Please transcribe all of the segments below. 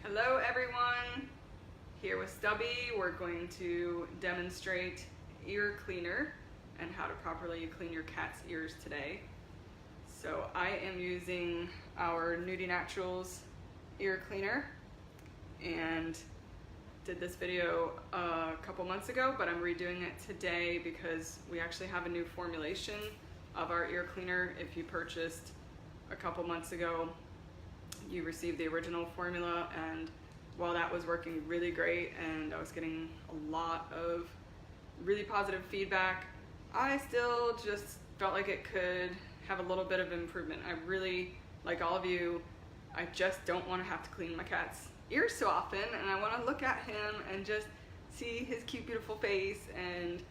Hello everyone, here with Stubby. We're going to demonstrate ear cleaner and how to properly clean your cat's ears today. So I am using our Naturals ear cleaner and did this video a couple months ago, but I'm redoing it today because we actually have a new formulation of our ear cleaner. If you purchased a couple months ago, you received the original formula, and while that was working really great and I was getting a lot of really positive feedback, I still just felt like it could have a little bit of improvement. I really, like all of you, I just don't want to have to clean my cat's ears so often, and I want to look at him and just see his cute beautiful face and,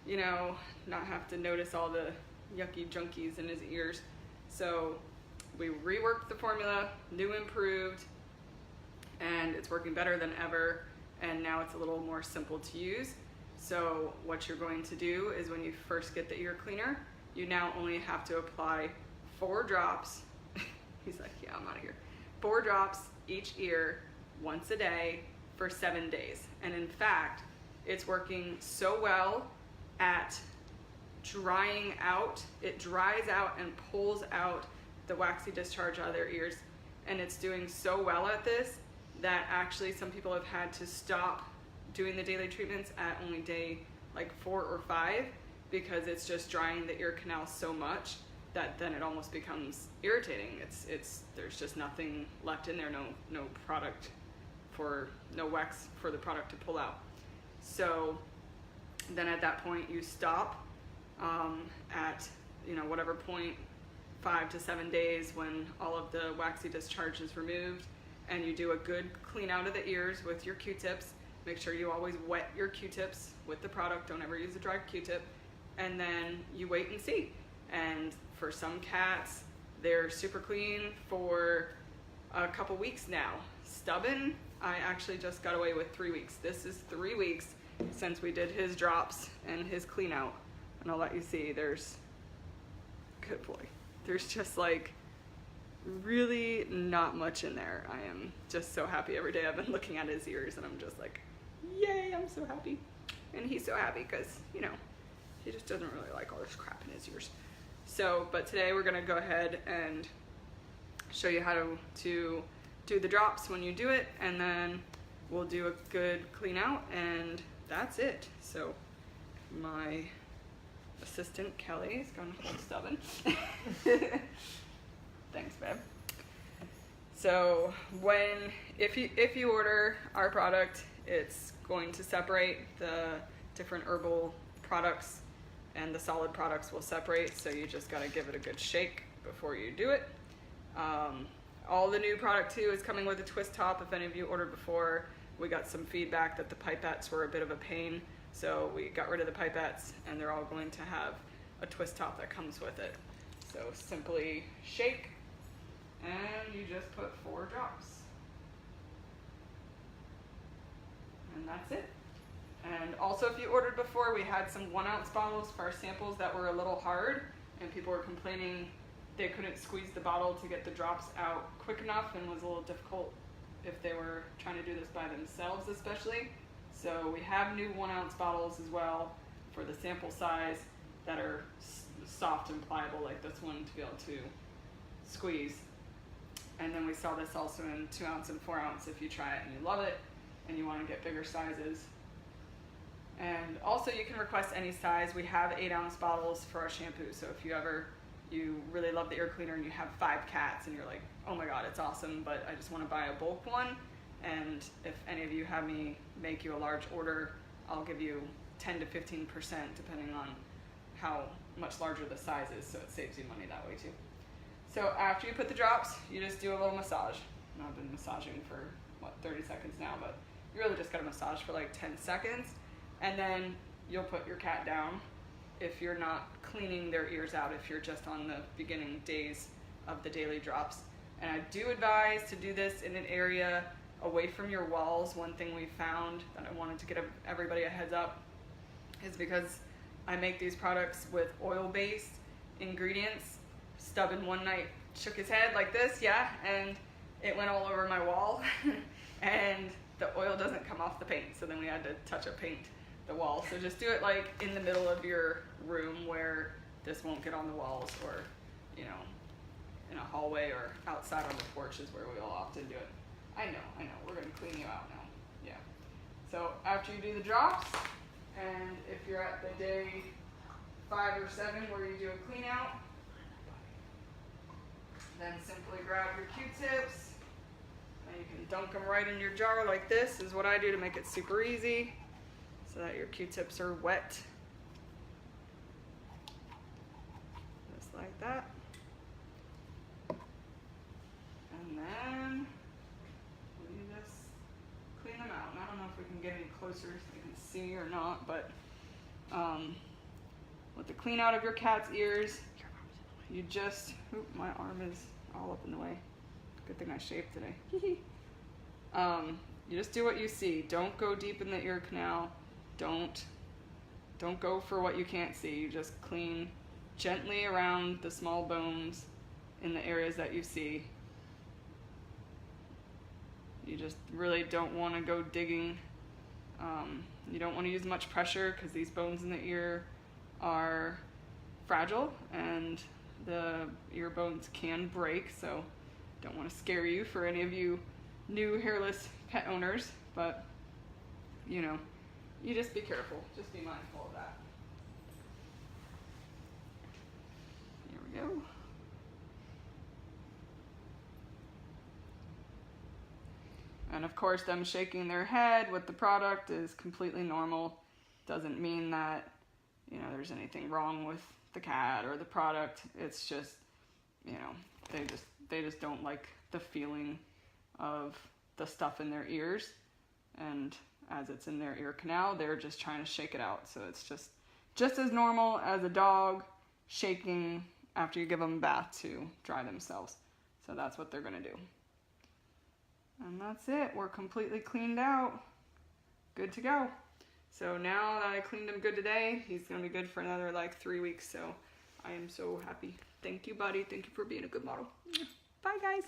you know, not have to notice all the yucky junkies in his ears. So we reworked the formula, new improved, and it's working better than ever, and now it's a little more simple to use. So what you're going to do is when you first get the ear cleaner, you now only have to apply 4 drops. He's like, yeah, I'm out of here. 4 drops each ear once a day for 7 days. And in fact, it's working so well at drying out. It dries out and pulls out the waxy discharge out of their ears, and it's doing so well at this that actually some people have had to stop doing the daily treatments at only day like 4 or 5 because it's just drying the ear canal so much that then it almost becomes irritating. It's there's just nothing left in there, no product for, no wax for the product to pull out. So then at that point you stop at, you know, whatever point, 5 to 7 days, when all of the waxy discharge is removed, and you do a good clean out of the ears with your Q-tips. Make sure you always wet your Q-tips with the product. Don't ever use a dry Q-tip. And then you wait and see. And for some cats, they're super clean for a couple weeks now. Stubborn, I actually just got away with 3 weeks. This is 3 weeks since we did his drops and his clean out. And I'll let you see, there's, good boy. There's just like really not much in there. I am just so happy every day. I've been looking at his ears and I'm just like, yay, I'm so happy. And he's so happy because, you know, he just doesn't really like all this crap in his ears. So, but today we're gonna go ahead and show you how to do the drops when you do it, and then we'll do a good clean out, and that's it. So my assistant Kelly is going to hold Stubborn. Thanks, babe. So if you order our product, it's going to separate the different herbal products, and the solid products will separate. So you just got to give it a good shake before you do it. All the new product too is coming with a twist top. If any of you ordered before, we got some feedback that the pipettes were a bit of a pain. So we got rid of the pipettes, and they're all going to have a twist top that comes with it. So simply shake, and you just put 4 drops. And that's it. And also, if you ordered before, we had some 1-ounce bottles for our samples that were a little hard, and people were complaining they couldn't squeeze the bottle to get the drops out quick enough, and was a little difficult if they were trying to do this by themselves especially. So we have new 1-ounce bottles as well for the sample size that are soft and pliable like this one to be able to squeeze. And then we sell this also in 2-ounce and 4-ounce if you try it and you love it and you want to get bigger sizes. And also you can request any size. We have 8-ounce bottles for our shampoo. So if you really love the ear cleaner and you have 5 cats and you're like, oh my god, it's awesome, but I just want to buy a bulk one, and if any of you have me make you a large order, I'll give you 10 to 15% depending on how much larger the size is, so it saves you money that way too. So after you put the drops, you just do a little massage. And I've been massaging for, what, 30 seconds now, but you really just gotta massage for like 10 seconds, and then you'll put your cat down if you're not cleaning their ears out, if you're just on the beginning days of the daily drops. And I do advise to do this in an area away from your walls. One thing we found that I wanted to give everybody a heads up is because I make these products with oil-based ingredients. Stubborn one night shook his head like this, yeah, and it went all over my wall. and the oil doesn't come off the paint, so then we had to touch up paint the wall. So just do it like in the middle of your room where this won't get on the walls, or you know, in a hallway or outside on the porch is where we'll often do it. I know, we're gonna clean you out now. Yeah. So after you do the drops, and if you're at the day 5 or 7 where you do a clean out, then simply grab your Q-tips, and you can dunk them right in your jar like this is what I do to make it super easy, so that your Q-tips are wet. Just like that. And then we just clean them out. And I don't know if we can get any closer so you can see or not, but with the clean out of your cat's ears, you just, oop, my arm is all up in the way. Good thing I shaved today. You just do what you see. Don't go deep in the ear canal. Don't go for what you can't see. You just clean gently around the small bones in the areas that you see. You just really don't want to go digging. You don't want to use much pressure because these bones in the ear are fragile and the ear bones can break, so don't want to scare you for any of you new hairless pet owners, but you know, you just be careful. Just be mindful of that. Here we go. And of course, them shaking their head with the product is completely normal. Doesn't mean that, you know, there's anything wrong with the cat or the product. It's just, you know, they just don't like the feeling of the stuff in their ears. And as it's in their ear canal, they're just trying to shake it out. So it's just as normal as a dog shaking after you give them a bath to dry themselves. So that's what they're gonna do. And that's it. We're completely cleaned out. Good to go. So now that I cleaned him good today, he's gonna be good for another like 3 weeks. So I am so happy. Thank you, buddy. Thank you for being a good model. Bye, guys.